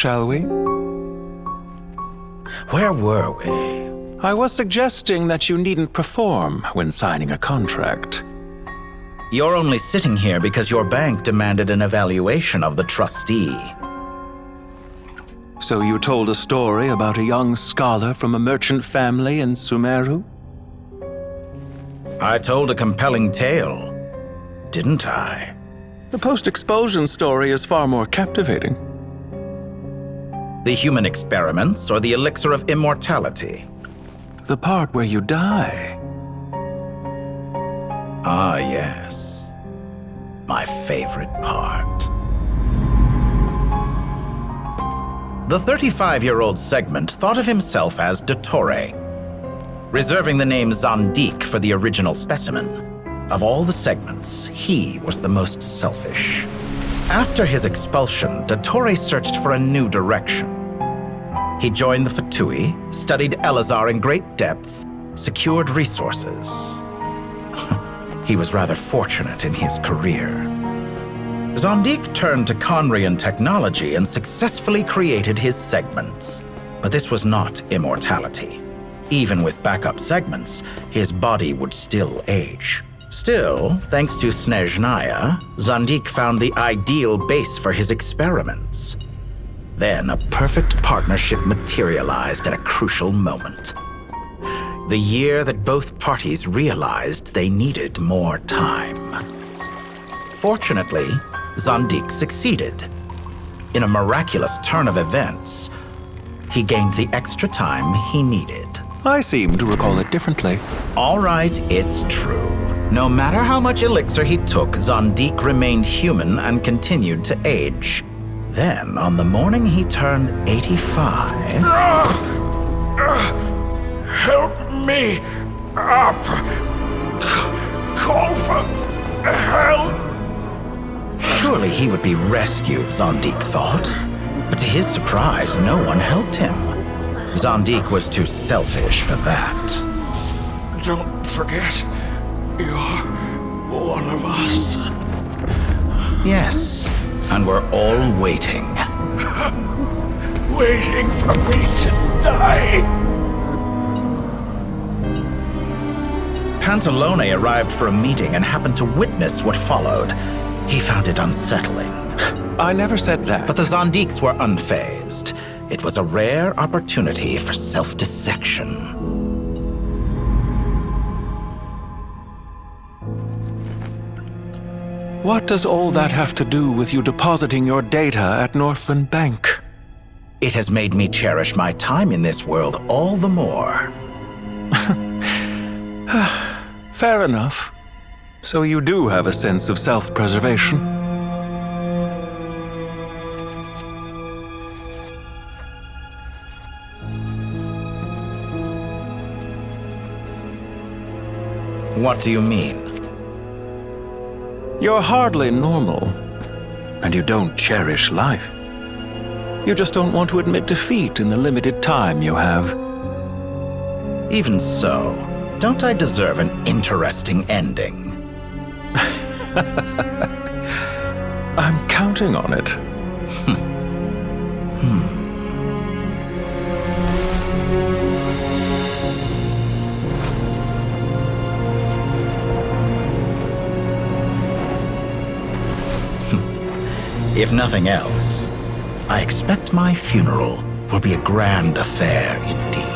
shall we? Where were we? I was suggesting that you needn't perform when signing a contract. You're only sitting here because your bank demanded an evaluation of the trustee. So you told a story about a young scholar from a merchant family in Sumeru? I told a compelling tale, didn't I? The post-expulsion story is far more captivating. The human experiments or the elixir of immortality? The part where you die. Ah, yes. My favorite part. The 35-year-old segment thought of himself as Dottore, reserving the name Zondique for the original specimen. Of all the segments, he was the most selfish. After his expulsion, Dottore searched for a new direction. He joined the Fatui, studied Elazar in great depth, secured resources. He was rather fortunate in his career. Zondique turned to Conrian technology and successfully created his segments. But this was not immortality. Even with backup segments, his body would still age. Still, thanks to Snezhnaya, Zondique found the ideal base for his experiments. Then a perfect partnership materialized at a crucial moment. The year that both parties realized they needed more time. Fortunately, Zondique succeeded. In a miraculous turn of events, he gained the extra time he needed. I seem to recall it differently. All right, it's true. No matter how much elixir he took, Zondique remained human and continued to age. Then, on the morning he turned 85... Help me up! Call for help! Surely he would be rescued, Zondique thought. But to his surprise, no one helped him. Zondique was too selfish for that. Don't forget, you're one of us. Yes, and we're all waiting. Waiting for me to die. Pantalone arrived for a meeting and happened to witness what followed. He found it unsettling. I never said that. But the Zondiques were unfazed. It was a rare opportunity for self-dissection. What does all that have to do with you depositing your data at Northland Bank? It has made me cherish my time in this world all the more. Fair enough. So you do have a sense of self-preservation. What do you mean? You're hardly normal, and you don't cherish life. You just don't want to admit defeat in the limited time you have. Even so, don't I deserve an interesting ending? I'm counting on it. If nothing else, I expect my funeral will be a grand affair indeed.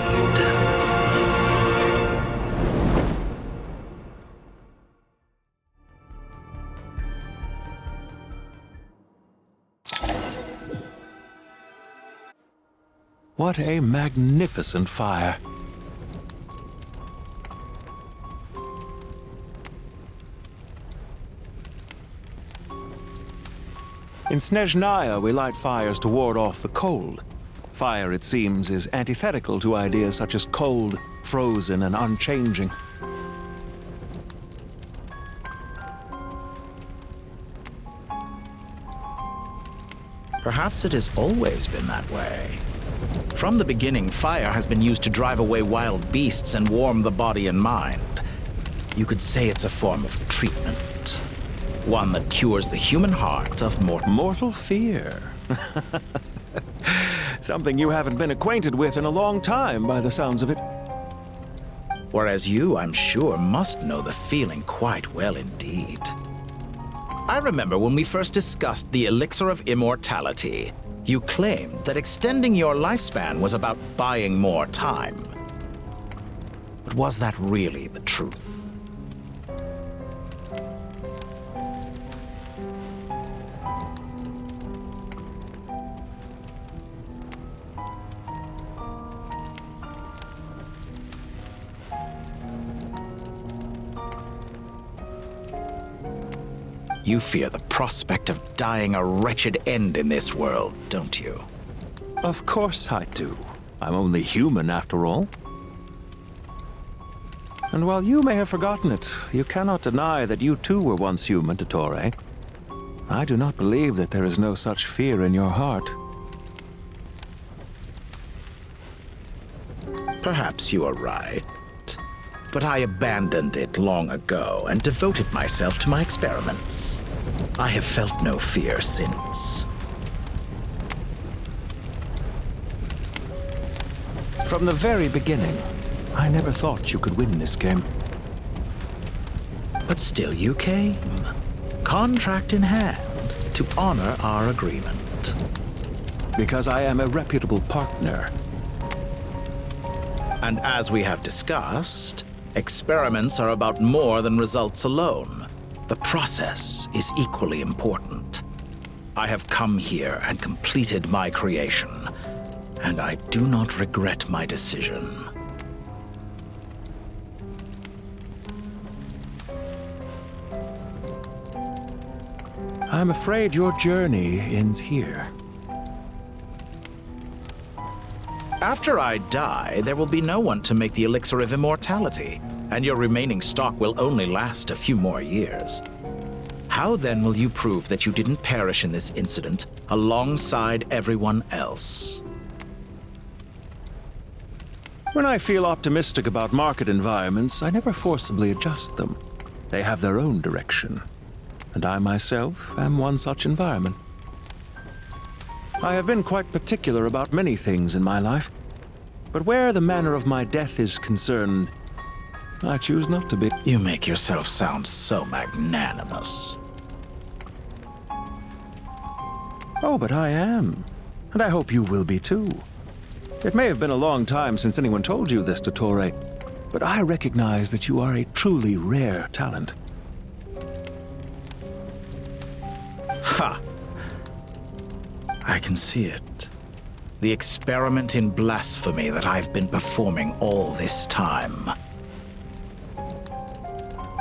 What a magnificent fire. In Snezhnaya, we light fires to ward off the cold. Fire, it seems, is antithetical to ideas such as cold, frozen, and unchanging. Perhaps it has always been that way. From the beginning, fire has been used to drive away wild beasts and warm the body and mind. You could say it's a form of treatment. One that cures the human heart of mortal Mortal fear. Something you haven't been acquainted with in a long time, by the sounds of it. Whereas you, I'm sure, must know the feeling quite well indeed. I remember when we first discussed the elixir of immortality, you claimed that extending your lifespan was about buying more time. But was that really the truth? You fear the prospect of dying a wretched end in this world, don't you? Of course I do. I'm only human, after all. And while you may have forgotten it, you cannot deny that you too were once human, Dottore. I do not believe that there is no such fear in your heart. Perhaps you are right. But I abandoned it long ago and devoted myself to my experiments. I have felt no fear since. From the very beginning, I never thought you could win this game. But still you came, contract in hand, to honor our agreement. Because I am a reputable partner. And as we have discussed, experiments are about more than results alone. The process is equally important. I have come here and completed my creation, and I do not regret my decision. I'm afraid your journey ends here. After I die, there will be no one to make the elixir of immortality, and your remaining stock will only last a few more years. How then will you prove that you didn't perish in this incident alongside everyone else? When I feel optimistic about market environments, I never forcibly adjust them. They have their own direction, and I myself am one such environment. I have been quite particular about many things in my life, but where the manner of my death is concerned, I choose not to be. You make yourself sound so magnanimous. Oh, but I am, and I hope you will be too. It may have been a long time since anyone told you this, Dottore, but I recognize that you are a truly rare talent. Ha! I can see it. The experiment in blasphemy that I've been performing all this time.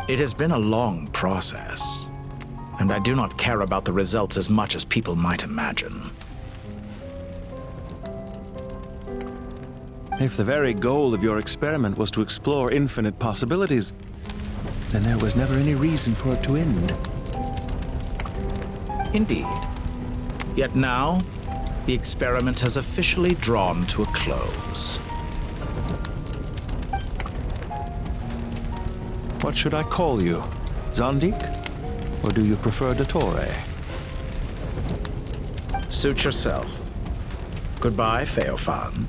It has been a long process, and I do not care about the results as much as people might imagine. If the very goal of your experiment was to explore infinite possibilities, then there was never any reason for it to end. Indeed. Yet now, the experiment has officially drawn to a close. What should I call you? Zondik? Or do you prefer Dottore? Suit yourself. Goodbye, Feofan.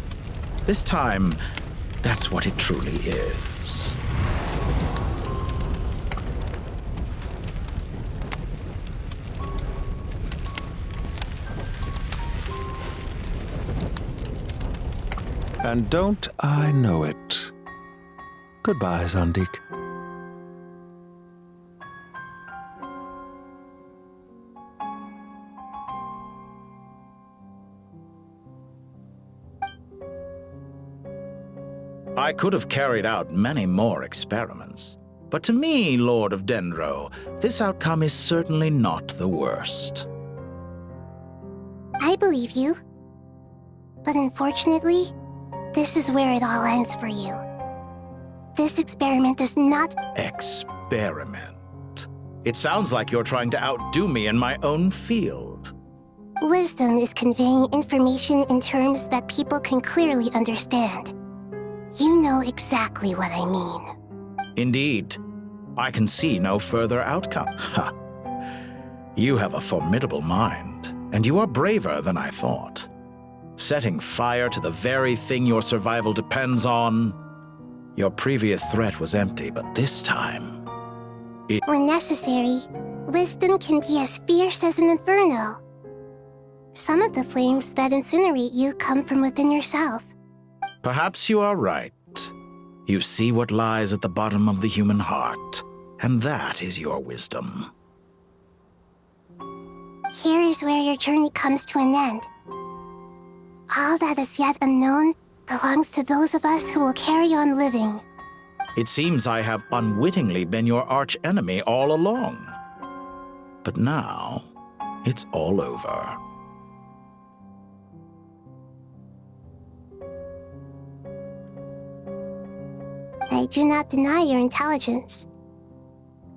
This time, that's what it truly is. And don't I know it? Goodbye, Zondik. I could have carried out many more experiments, but to me, Lord of Dendro, this outcome is certainly not the worst. I believe you. But unfortunately, this is where it all ends for you. This experiment is not— Experiment? It sounds like you're trying to outdo me in my own field. Wisdom is conveying information in terms that people can clearly understand. You know exactly what I mean. Indeed. I can see no further outcome. Ha! You have a formidable mind, and you are braver than I thought. setting fire to the very thing your survival depends on. Your previous threat was empty, but this time, When necessary, wisdom can be as fierce as an inferno. Some of the flames that incinerate you come from within yourself. perhaps you are right. You see what lies at the bottom of the human heart, and that is your wisdom. Here is where your journey comes to an end. All that is yet unknown belongs to those of us who will carry on living. It seems I have unwittingly been your arch enemy all along. But now, it's all over. I do not deny your intelligence.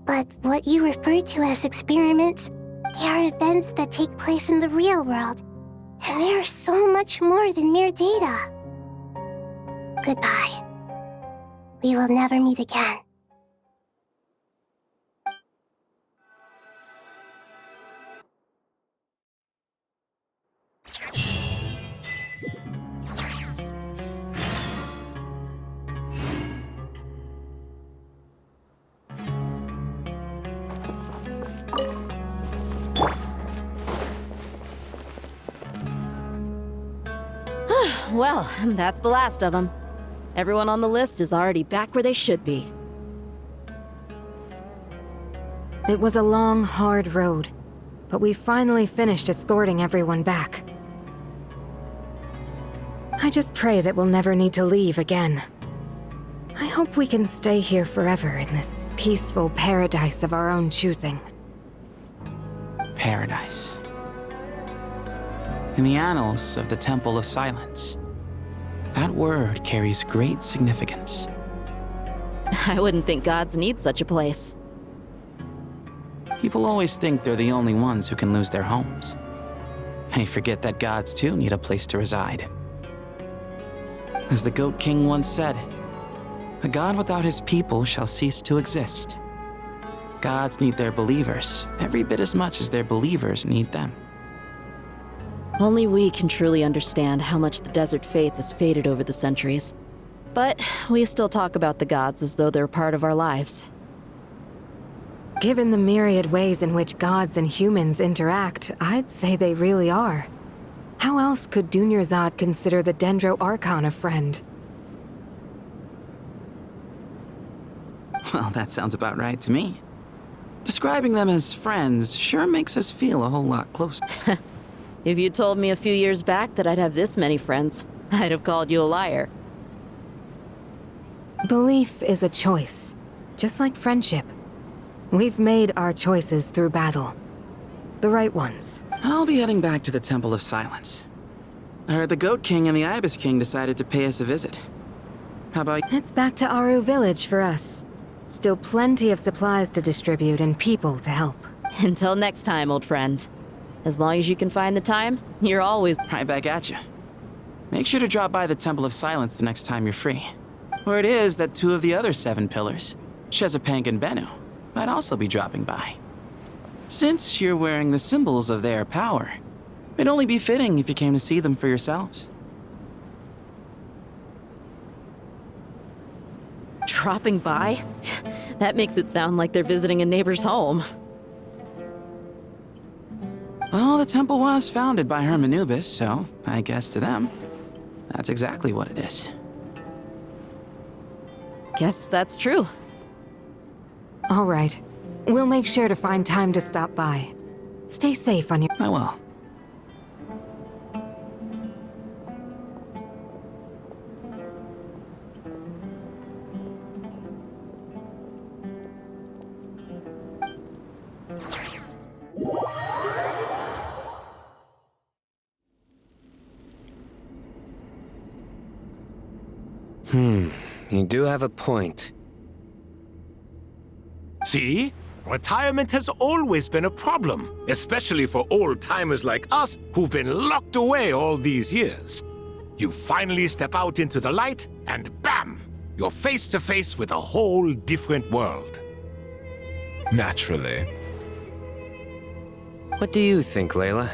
But what you refer to as experiments, they are events that take place in the real world. And they are so much more than mere data. Goodbye. We will never meet again. Well, that's the last of them. Everyone on the list is already back where they should be. It was a long, hard road, but we finally finished escorting everyone back. I just pray that we'll never need to leave again. I hope we can stay here forever in this peaceful paradise of our own choosing. Paradise. In the annals of the Temple of Silence, that word carries great significance. I wouldn't think gods need such a place. People always think they're the only ones who can lose their homes. They forget that gods too need a place to reside. As the Goat King once said, "A god without his people shall cease to exist." Gods need their believers every bit as much as their believers need them. Only we can truly understand how much the desert faith has faded over the centuries. But we still talk about the gods as though they're part of our lives. Given the myriad ways in which gods and humans interact, I'd say they really are. How else could Dunyarzad consider the Dendro Archon a friend? Well, that sounds about right to me. Describing them as friends sure makes us feel a whole lot closer. If you told me a few years back that I'd have this many friends, I'd have called you a liar. Belief is a choice, just like friendship. We've made our choices through battle. The right ones. I'll be heading back to the Temple of Silence. I heard the Goat King and the Ibis King decided to pay us a visit. How about It's back to Aru Village for us. Still plenty of supplies to distribute and people to help. Until next time, old friend. As long as you can find the time, you're always... right back at you? Make sure to drop by the Temple of Silence the next time you're free. Where it is that two of the other 7 pillars, Shezapank and Bennu, might also be dropping by. Since you're wearing the symbols of their power, it'd only be fitting if you came to see them for yourselves. Dropping by? That makes it sound like they're visiting a neighbor's home. Well, the temple was founded by Hermanubis, so I guess to them, that's exactly what it is. Guess that's true. All right. We'll make sure to find time to stop by. Stay safe on your... I will. You do have a point. See? Retirement has always been a problem, especially for old-timers like us who've been locked away all these years. You finally step out into the light, and bam! You're face to face with a whole different world. Naturally. What do you think, Layla?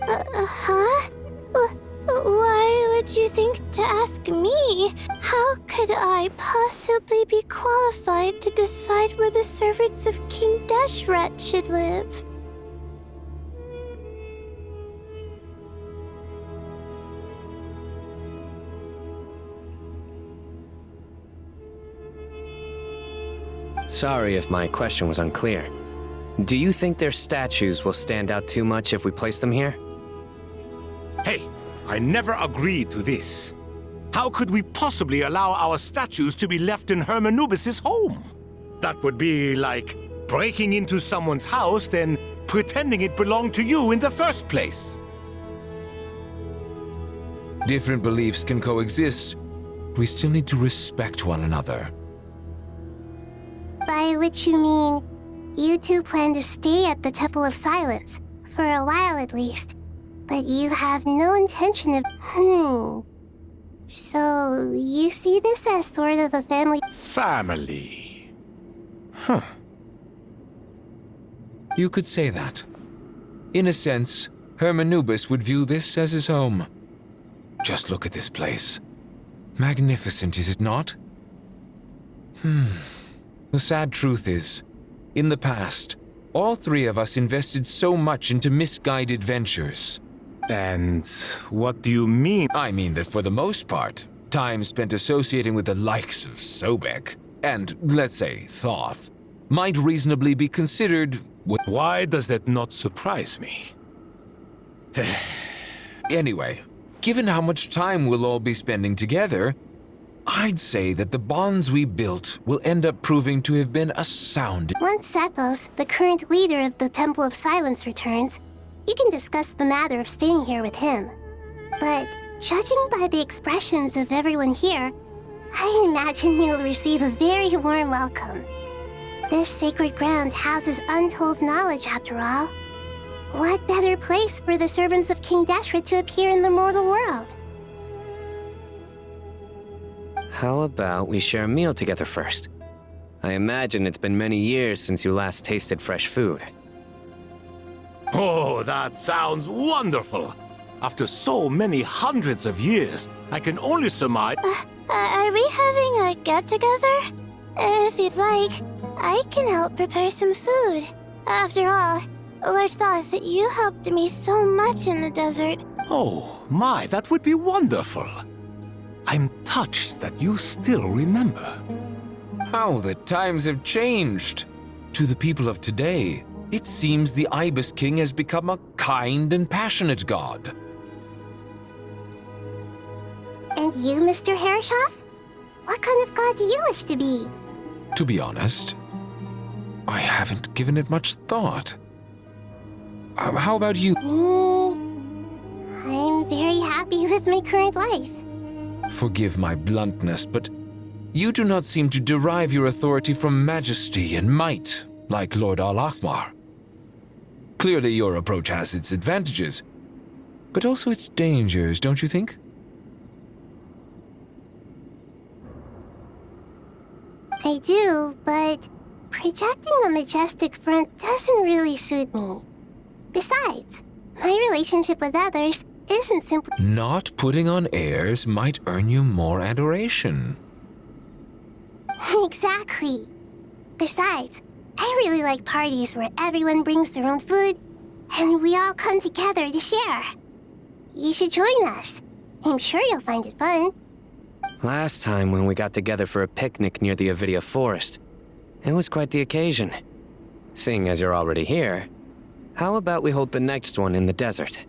Huh? would you think to ask me? How could I possibly be qualified to decide where the servants of King Deshret should live? Sorry if my question was unclear. Do you think their statues will stand out too much if we place them here? Hey, I never agreed to this. How could we possibly allow our statues to be left in Hermanubis' home? That would be like breaking into someone's house, then pretending it belonged to you in the first place. Different beliefs can coexist. We still need to respect one another. By which you mean, you two plan to stay at the Temple of Silence, for a while at least. But you have no intention of... So, you see this as sort of a family... Family. Huh. You could say that. In a sense, Hermanubis would view this as his home. Just look at this place. Magnificent, is it not? The sad truth is, in the past, all three of us invested so much into misguided ventures. And what do you mean? I mean that for the most part, time spent associating with the likes of Sobek and, let's say, Thoth, might reasonably be considered... Why does that not surprise me? Anyway, given how much time we'll all be spending together, I'd say that the bonds we built will end up proving to have been a sound... Once Sethos, the current leader of the Temple of Silence, returns, you can discuss the matter of staying here with him. But judging by the expressions of everyone here, I imagine you'll receive a very warm welcome. This sacred ground houses untold knowledge, after all. What better place for the servants of King Deshret to appear in the mortal world? How about we share a meal together first? I imagine it's been many years since you last tasted fresh food. Oh, that sounds wonderful! After so many hundreds of years, I can only surmise... Are we having a get-together? If you'd like, I can help prepare some food. After all, Lord Thoth, you helped me so much in the desert. Oh, my, that would be wonderful. I'm touched that you still remember. How the times have changed! To the people of today, it seems the Ibis King has become a kind and passionate god. And you, Mr. Herreshoff? What kind of god do you wish to be? To be honest, I haven't given it much thought. How about you? I'm very happy with my current life. Forgive my bluntness, but you do not seem to derive your authority from majesty and might, like Lord Al-Ahmar. Clearly your approach has its advantages, but also its dangers, don't you think? I do, but projecting a majestic front doesn't really suit me. Besides, my relationship with others isn't simply... Not putting on airs might earn you more adoration. Exactly. Besides, I really like parties where everyone brings their own food, and we all come together to share. You should join us. I'm sure you'll find it fun. Last time when we got together for a picnic near the Avidia Forest, it was quite the occasion. Seeing as you're already here, how about we hold the next one in the desert?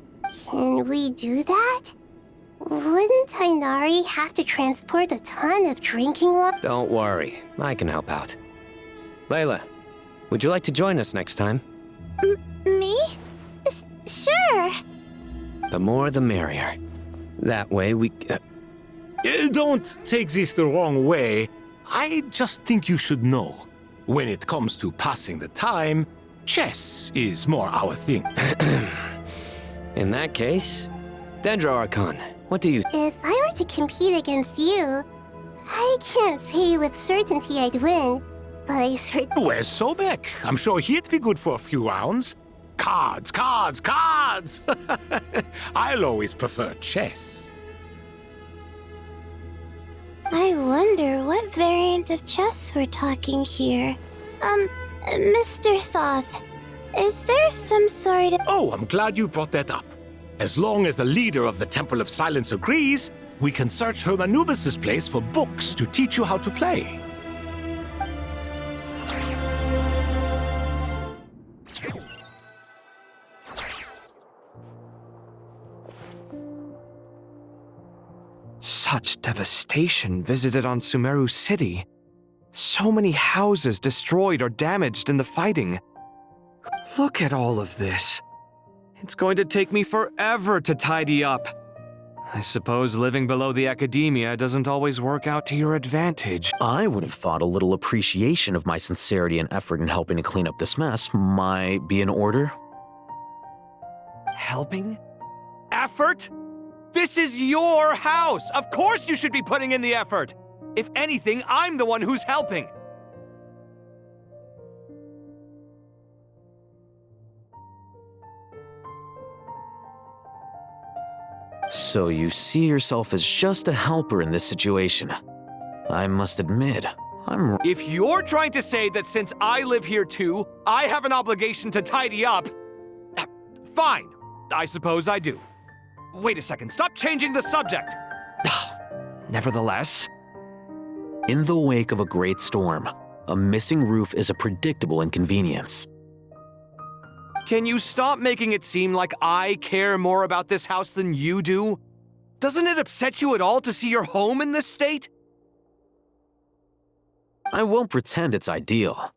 Can we do that? Wouldn't Tainari have to transport a ton of drinking water? Don't worry, I can help out. Layla, would you like to join us next time? Me? Sure. The more the merrier. That way we... Don't take this the wrong way. I just think you should know. When it comes to passing the time, chess is more our thing. In that case, Dendro Archon, what do you... If I were to compete against you, I can't say with certainty I'd win, but I certainly... Where's Sobek? I'm sure he'd be good for a few rounds. Cards, cards, cards! I'll always prefer chess. I wonder what variant of chess we're talking here. Mr. Thoth, is there some sort of... Oh, I'm glad you brought that up. As long as the leader of the Temple of Silence agrees, we can search Hermanubis' place for books to teach you how to play. Such devastation visited on Sumeru City. So many houses destroyed or damaged in the fighting. Look at all of this. It's going to take me forever to tidy up. I suppose living below the academia doesn't always work out to your advantage. I would have thought a little appreciation of my sincerity and effort in helping to clean up this mess might be in order. Helping? Effort? This is your house! Of course you should be putting in the effort! If anything, I'm the one who's helping! So you see yourself as just a helper in this situation. I must admit, If you're trying to say that since I live here too, I have an obligation to tidy up, fine. I suppose I do. Wait a second, stop changing the subject! Nevertheless... In the wake of a great storm, a missing roof is a predictable inconvenience. Can you stop making it seem like I care more about this house than you do? Doesn't it upset you at all to see your home in this state? I won't pretend it's ideal,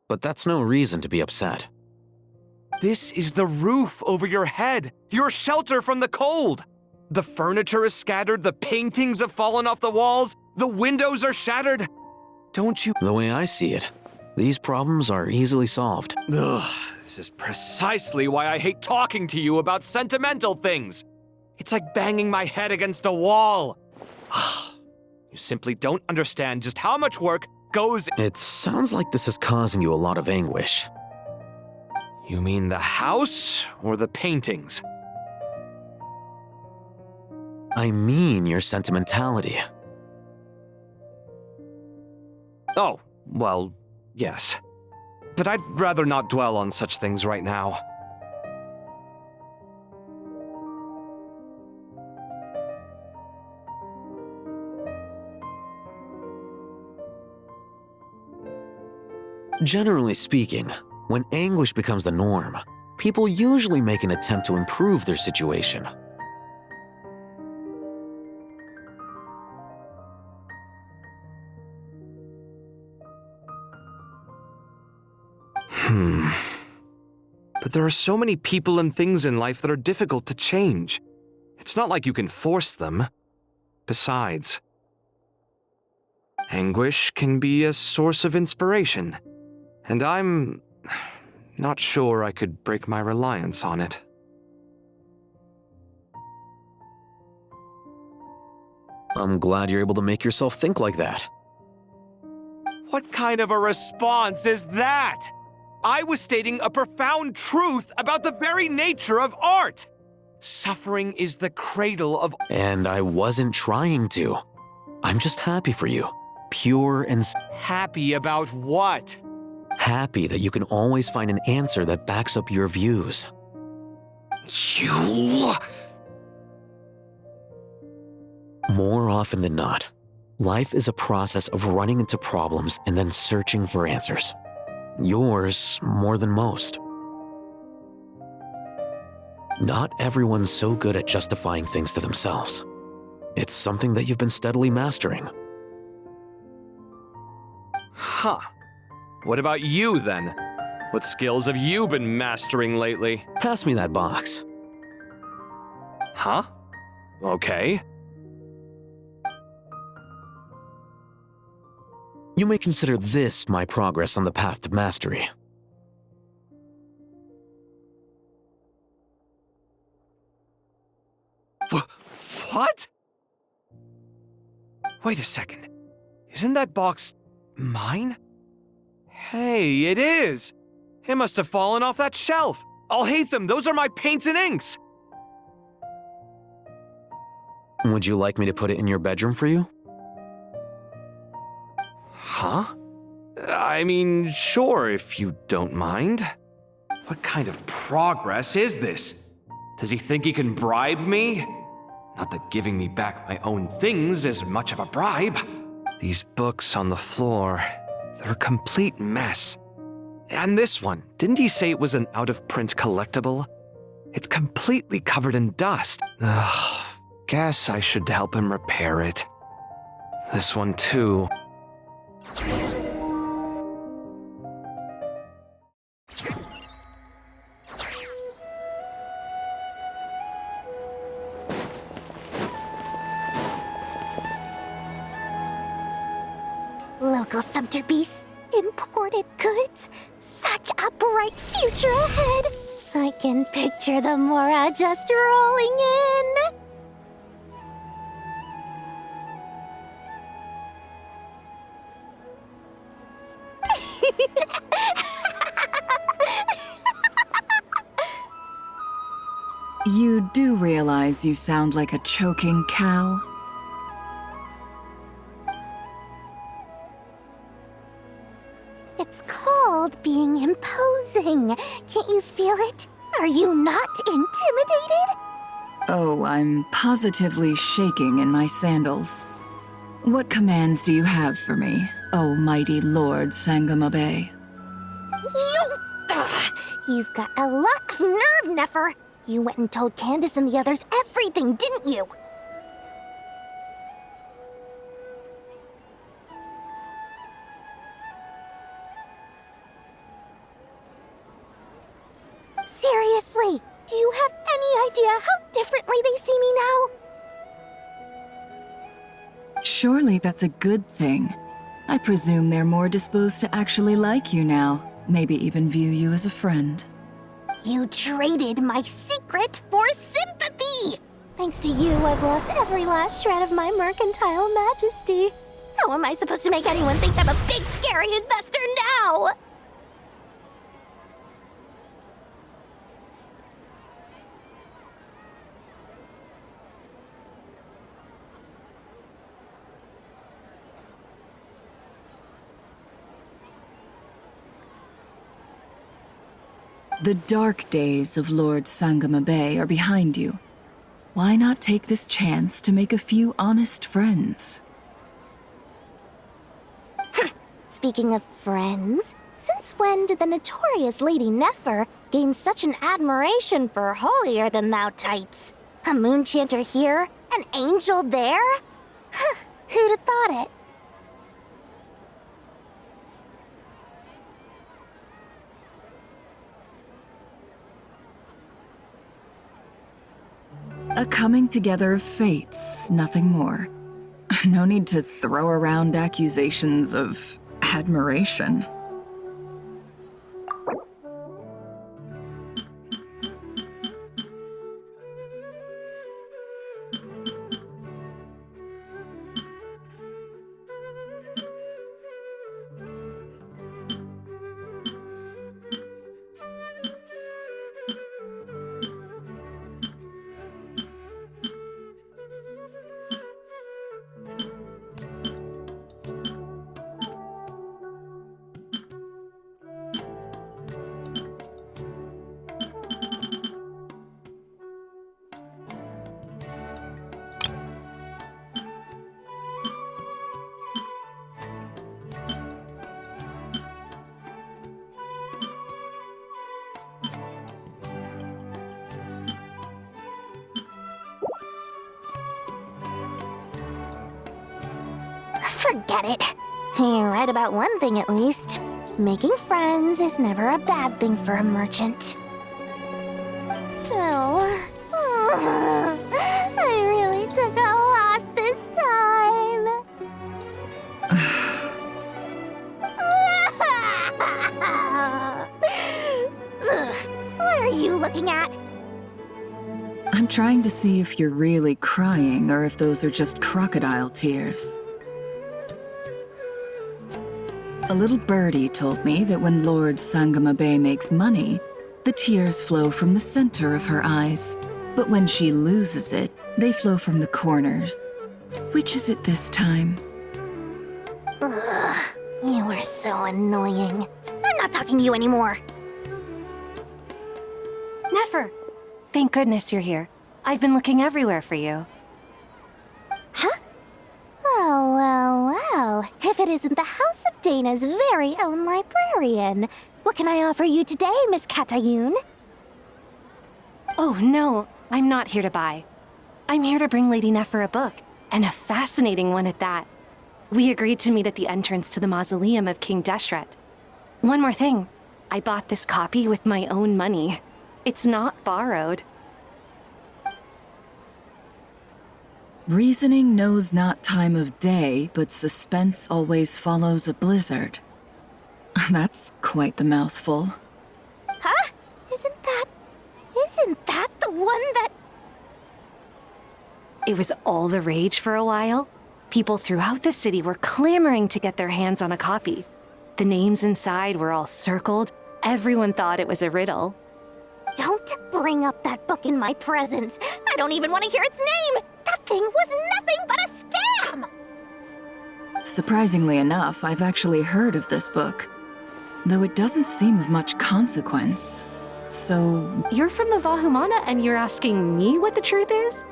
but that's no reason to be upset. This is the roof over your head, your shelter from the cold. The furniture is scattered, the paintings have fallen off the walls, the windows are shattered. Don't you... The way I see it, these problems are easily solved. Ugh, this is precisely why I hate talking to you about sentimental things. It's like banging my head against a wall. You simply don't understand just how much work goes... It sounds like this is causing you a lot of anguish. You mean the house or the paintings? I mean your sentimentality. Oh, well, yes. But I'd rather not dwell on such things right now. Generally speaking, when anguish becomes the norm, people usually make an attempt to improve their situation. But there are so many people and things in life that are difficult to change. It's not like you can force them. Besides, anguish can be a source of inspiration, and I'm not sure I could break my reliance on it. I'm glad you're able to make yourself think like that. What kind of a response is that? I was stating a profound truth about the very nature of art. Suffering is the cradle of... And I wasn't trying to. I'm just happy for you. Pure and... Happy about what? Happy that you can always find an answer that backs up your views. You... More often than not, life is a process of running into problems and then searching for answers. Yours more than most. Not everyone's so good at justifying things to themselves. It's something that you've been steadily mastering. Huh. What about you, then? What skills have you been mastering lately? Pass me that box. Huh? Okay. You may consider this my progress on the path to mastery. What? Wait a second. Isn't that box mine? Hey, it is! It must have fallen off that shelf. I'll hate them. Those are my paints and inks. Would you like me to put it in your bedroom for you? Huh? I mean, sure, if you don't mind. What kind of progress is this? Does he think he can bribe me? Not that giving me back my own things is much of a bribe. These books on the floor, they're a complete mess. And this one, didn't he say it was an out-of-print collectible? It's completely covered in dust. Ugh, guess I should help him repair it. This one too. Local subterbeasts, imported goods, such a bright future ahead. I can picture the Mora just rolling in. You do realize you sound like a choking cow? It's called being imposing. Can't you feel it? Are you not intimidated? Oh, I'm positively shaking in my sandals. What commands do you have for me, oh mighty Lord Sangamabe? You've got a lot of nerve, Nefer. You went and told Candace and the others everything, didn't you? Seriously, do you have any idea how differently they see me now? Surely that's a good thing. I presume they're more disposed to actually like you now, maybe even view you as a friend. You traded my secret for sympathy! Thanks to you, I've lost every last shred of my mercantile majesty. How am I supposed to make anyone think I'm a big, scary investor now? The dark days of Lord Sangamabe are behind you. Why not take this chance to make a few honest friends? Speaking of friends, since when did the notorious Lady Nefer gain such an admiration for holier-than-thou types? A moon chanter here, an angel there? Who'd have thought it? A coming together of fates, nothing more. No need to throw around accusations of admiration. Forget it. You're right about one thing at least. Making friends is never a bad thing for a merchant. So, I really took a loss this time. What are you looking at? I'm trying to see if you're really crying or if those are just crocodile tears. A little birdie told me that when Lord Sangamabe makes money, the tears flow from the center of her eyes. But when she loses it, they flow from the corners. Which is it this time? You're so annoying. I'm not talking to you anymore. Nefer! Thank goodness you're here. I've been looking everywhere for you. Huh? Well. If it isn't the House of Dana's very own librarian. What can I offer you today, Miss Katayun? Oh, no. I'm not here to buy. I'm here to bring Lady Nefer a book, and a fascinating one at that. We agreed to meet at the entrance to the mausoleum of King Deshret. One more thing. I bought this copy with my own money. It's not borrowed. Reasoning knows not time of day, but suspense always follows a blizzard. That's quite the mouthful. Huh? Isn't that the one that... It was all the rage for a while. People throughout the city were clamoring to get their hands on a copy. The names inside were all circled. Everyone thought it was a riddle. Don't bring up that book in my presence. I don't even want to hear its name. That thing was nothing but a scam! Surprisingly enough, I've actually heard of this book, though it doesn't seem of much consequence. So... You're from the Vahumana and you're asking me what the truth is?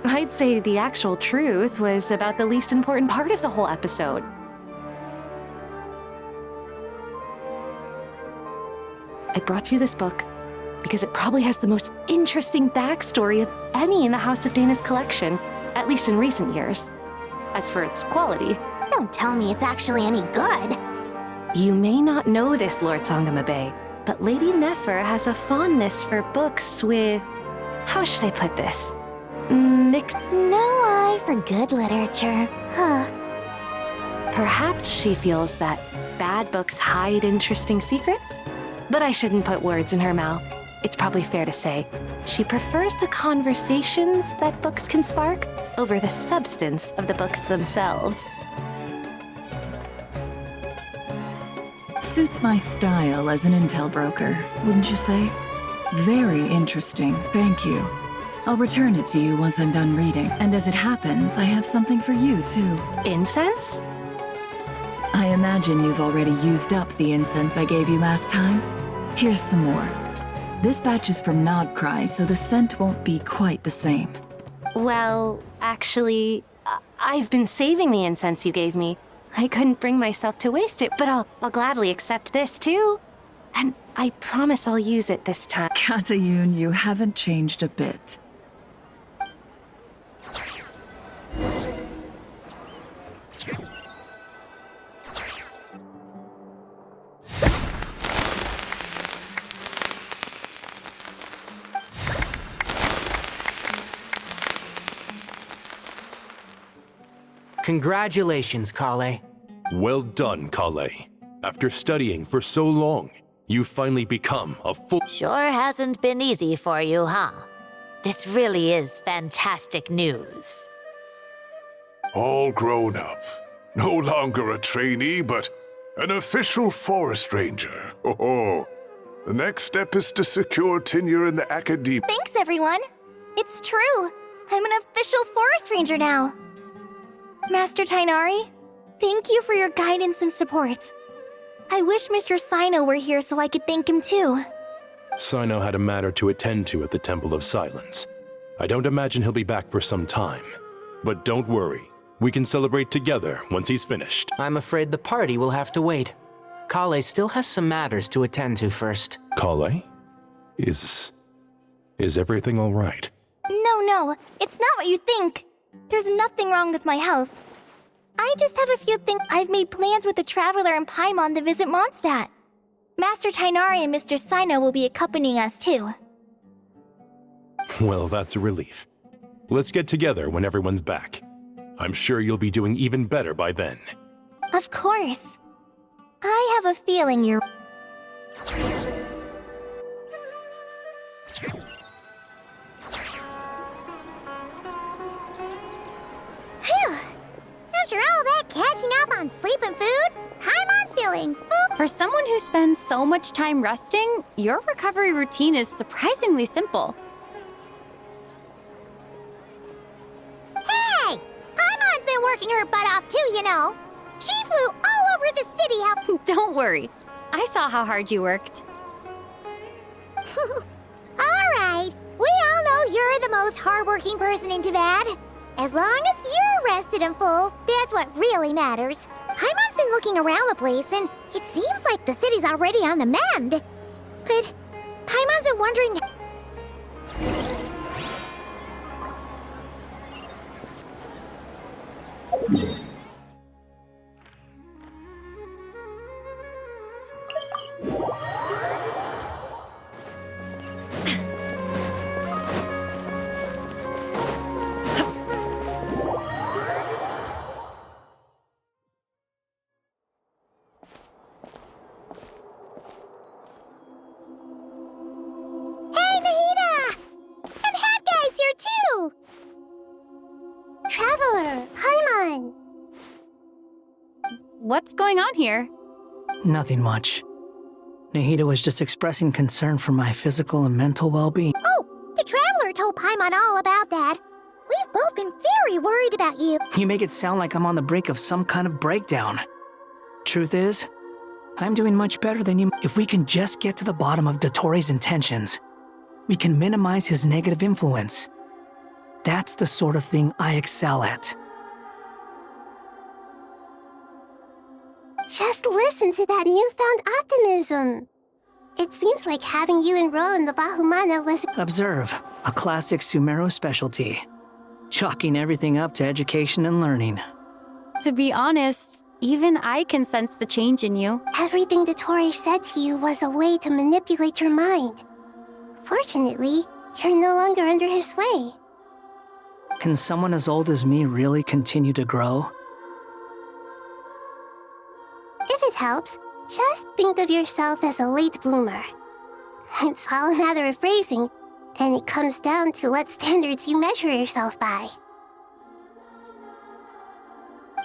I'd say the actual truth was about the least important part of the whole episode. I brought you this book because it probably has the most interesting backstory of any in the House of Dana's collection, at least in recent years. As for its quality... Don't tell me it's actually any good. You may not know this, Lord Sangamabe, but Lady Nefer has a fondness for books with... How should I put this? Mixed... No eye for good literature, huh? Perhaps she feels that bad books hide interesting secrets? But I shouldn't put words in her mouth. It's probably fair to say she prefers the conversations that books can spark over the substance of the books themselves. Suits my style as an intel broker, wouldn't you say? Very interesting, thank you. I'll return it to you once I'm done reading. And as it happens, I have something for you, too. Incense? I imagine you've already used up the incense I gave you last time. Here's some more. This batch is from Nodcry, so the scent won't be quite the same. Well, actually, I've been saving the incense you gave me. I couldn't bring myself to waste it, but I'll gladly accept this, too. And I promise I'll use it this time. Katayun, you haven't changed a bit. Congratulations, Kale. Well done, Kale. After studying for so long, you've finally become a full... Sure hasn't been easy for you, huh? This really is fantastic news. All grown up. No longer a trainee, but an official forest ranger. Oh, the next step is to secure tenure in the academy. Thanks, everyone. It's true. I'm an official forest ranger now. Master Tainari, thank you for your guidance and support. I wish Mr. Sino were here so I could thank him too. Sino had a matter to attend to at the Temple of Silence. I don't imagine he'll be back for some time. But don't worry, we can celebrate together once he's finished. I'm afraid the party will have to wait. Kale still has some matters to attend to first. Kale? Is everything all right? No, it's not what you think. There's nothing wrong with my health. I just have a few things. I've made plans with the Traveler and Paimon to visit Mondstadt. Master Tainari and Mr. Sino will be accompanying us too. Well, that's a relief. Let's get together when everyone's back. I'm sure you'll be doing even better by then. Of course. I have a feeling you're... Phew! After all that catching up on sleep and food, Paimon's feeling full. For someone who spends so much time resting, your recovery routine is surprisingly simple. Hey! Paimon's been working her butt off too, you know. She flew all over the city how... Don't worry. I saw how hard you worked. Alright, we all know you're the most hardworking person in Tavad. As long as you're rested and full, that's what really matters. Paimon's been looking around the place, and it seems like the city's already on the mend. But Paimon's been wondering... Hey, Nahida! And Hat Guy's here too! Traveler, Paimon! What's going on here? Nothing much. Nahida was just expressing concern for my physical and mental well-being. Oh, the Traveler told Paimon all about that. We've both been very worried about you. You make it sound like I'm on the brink of some kind of breakdown. Truth is, I'm doing much better than you. If we can just get to the bottom of Dottoro's intentions, we can minimize his negative influence. That's the sort of thing I excel at. Just listen to that newfound optimism. It seems like having you enroll in the Bahumana was... Observe, a classic Sumeru specialty. Chalking everything up to education and learning. To be honest, even I can sense the change in you. Everything Dottore said to you was a way to manipulate your mind. Fortunately, you're no longer under his sway. Can someone as old as me really continue to grow? If it helps, just think of yourself as a late bloomer. It's all a matter of phrasing, and it comes down to what standards you measure yourself by.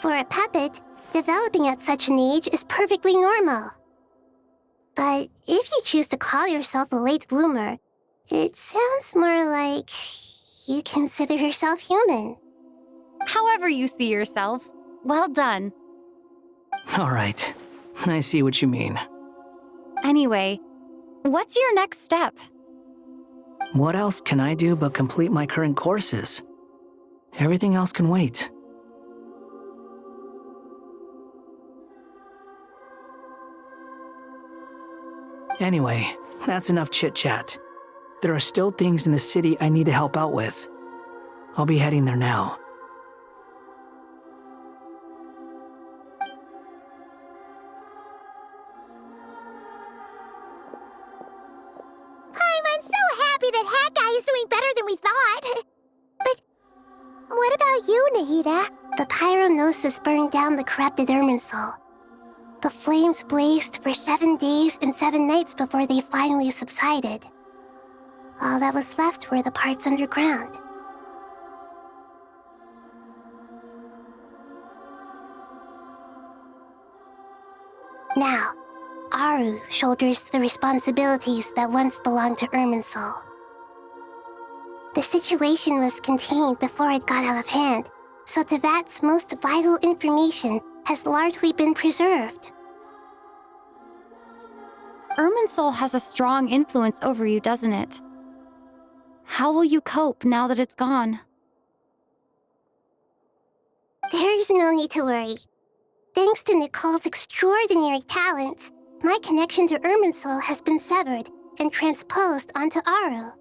For a puppet, developing at such an age is perfectly normal. But if you choose to call yourself a late bloomer, it sounds more like you consider yourself human. However you see yourself, well done. All right, I see what you mean. Anyway, what's your next step? What else can I do but complete my current courses? Everything else can wait. Anyway, that's enough chit-chat. There are still things in the city I need to help out with. I'll be heading there now. I'm so happy that Hat Guy is doing better than we thought. But what about you, Nahida? The pyronosis burned down the corrupted Irminsul. The flames blazed for 7 days and 7 nights before they finally subsided. All that was left were the parts underground. Now, Aru shoulders the responsibilities that once belonged to Irminsul. The situation was contained before it got out of hand, so Tevat's most vital information has largely been preserved. Irminsul has a strong influence over you, doesn't it? How will you cope now that it's gone? There is no need to worry. Thanks to Nicole's extraordinary talents, my connection to Irminsul has been severed and transposed onto Aru.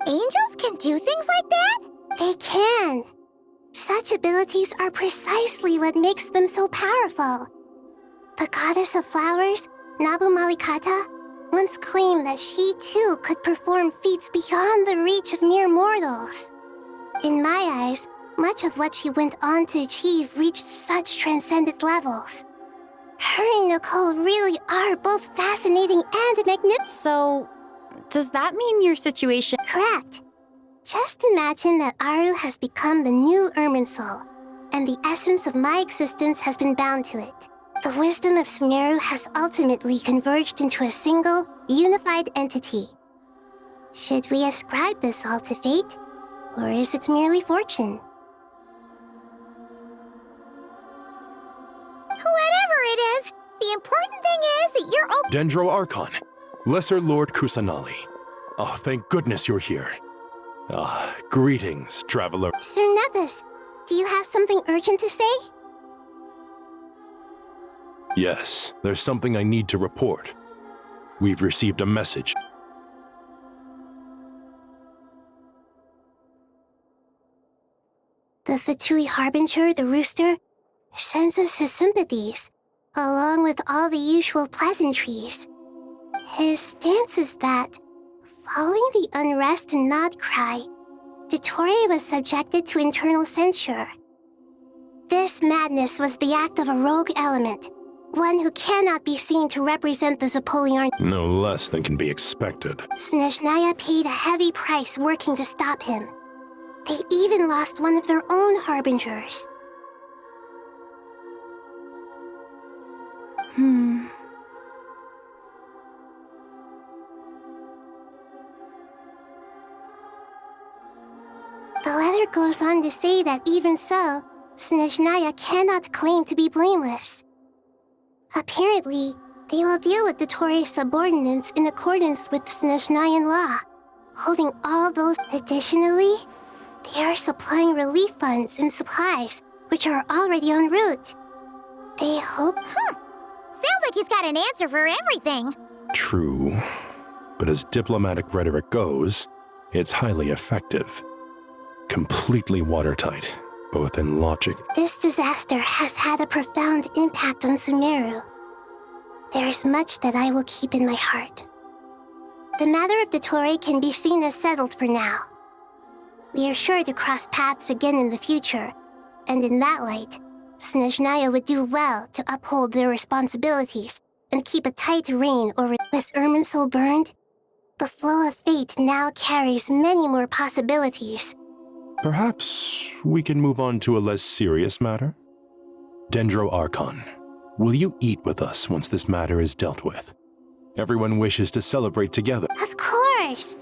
Angels can do things like that? They can. Such abilities are precisely what makes them so powerful. The goddess of flowers, Nabu Malikata, once claimed that she too could perform feats beyond the reach of mere mortals. In my eyes, much of what she went on to achieve reached such transcendent levels. Her and Nicole really are both fascinating and magnificent. So, does that mean your situation— Correct. Just imagine that Aru has become the new Irminsul, and the essence of my existence has been bound to it. The wisdom of Sumeru has ultimately converged into a single, unified entity. Should we ascribe this all to fate? Or is it merely fortune? Whatever it is, the important thing is that you're open. Dendro Archon, Lesser Lord Kusanali. Oh, thank goodness you're here. Greetings, traveler. Sir Nevis, do you have something urgent to say? Yes, there's something I need to report. We've received a message. The Fatui Harbinger, the rooster, sends us his sympathies, along with all the usual pleasantries. His stance is that, following the unrest and Nod Cry, Dottore was subjected to internal censure. This madness was the act of a rogue element, one who cannot be seen to represent the Zapoliarn. No less than can be expected. Snezhnaya paid a heavy price working to stop him. They even lost one of their own harbingers. The letter goes on to say that even so, Snezhnaya cannot claim to be blameless. Apparently, they will deal with Dottore's subordinates in accordance with Snezhnayan law, holding all those. Additionally, they are supplying relief funds and supplies, which are already en route. They hope. Sounds like he's got an answer for everything. True, but as diplomatic rhetoric goes, it's highly effective. Completely watertight, both in logic. This disaster has had a profound impact on Sumeru. There is much that I will keep in my heart. The matter of Dottore can be seen as settled for now. We are sure to cross paths again in the future, and in that light, Snezhnaya would do well to uphold their responsibilities and keep a tight rein over. With Irminsul burned, the flow of fate now carries many more possibilities. Perhaps we can move on to a less serious matter? Dendro Archon, will you eat with us once this matter is dealt with? Everyone wishes to celebrate together. Of course!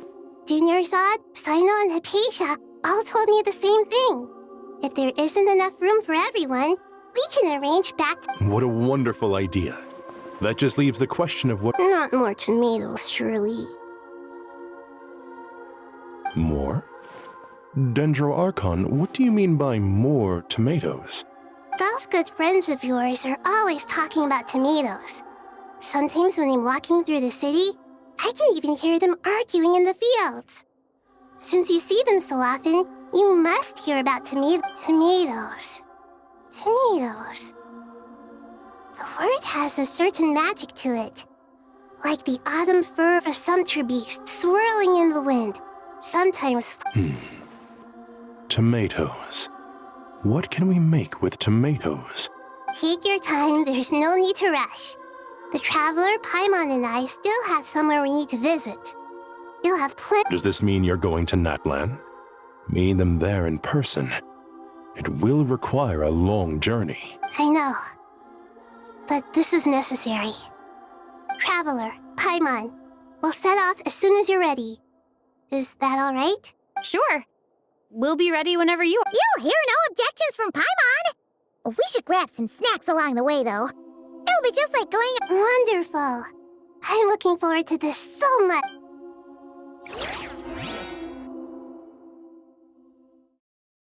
Junior Zod, Sino, and Hypatia all told me the same thing. If there isn't enough room for everyone, we can arrange back to— What a wonderful idea. That just leaves the question of what— Not more tomatoes, surely. More? Dendro Archon, what do you mean by more tomatoes? Those good friends of yours are always talking about tomatoes. Sometimes when I'm walking through the city, I can even hear them arguing in the fields. Since you see them so often, you must hear about tomatoes. Tomatoes. The word has a certain magic to it. Like the autumn fur of a sumpter beast swirling in the wind. Sometimes... Tomatoes. What can we make with tomatoes? Take your time, there's no need to rush. The traveler, Paimon, and I still have somewhere we need to visit. You'll have plenty— Does this mean you're going to Natlan? Meet them there in person. It will require a long journey. I know. But this is necessary. Traveler, Paimon, we'll set off as soon as you're ready. Is that all right? Sure. We'll be ready whenever you are. You'll hear no objections from Paimon. We should grab some snacks along the way, though. It'll be just like going— Wonderful. I'm looking forward to this so much.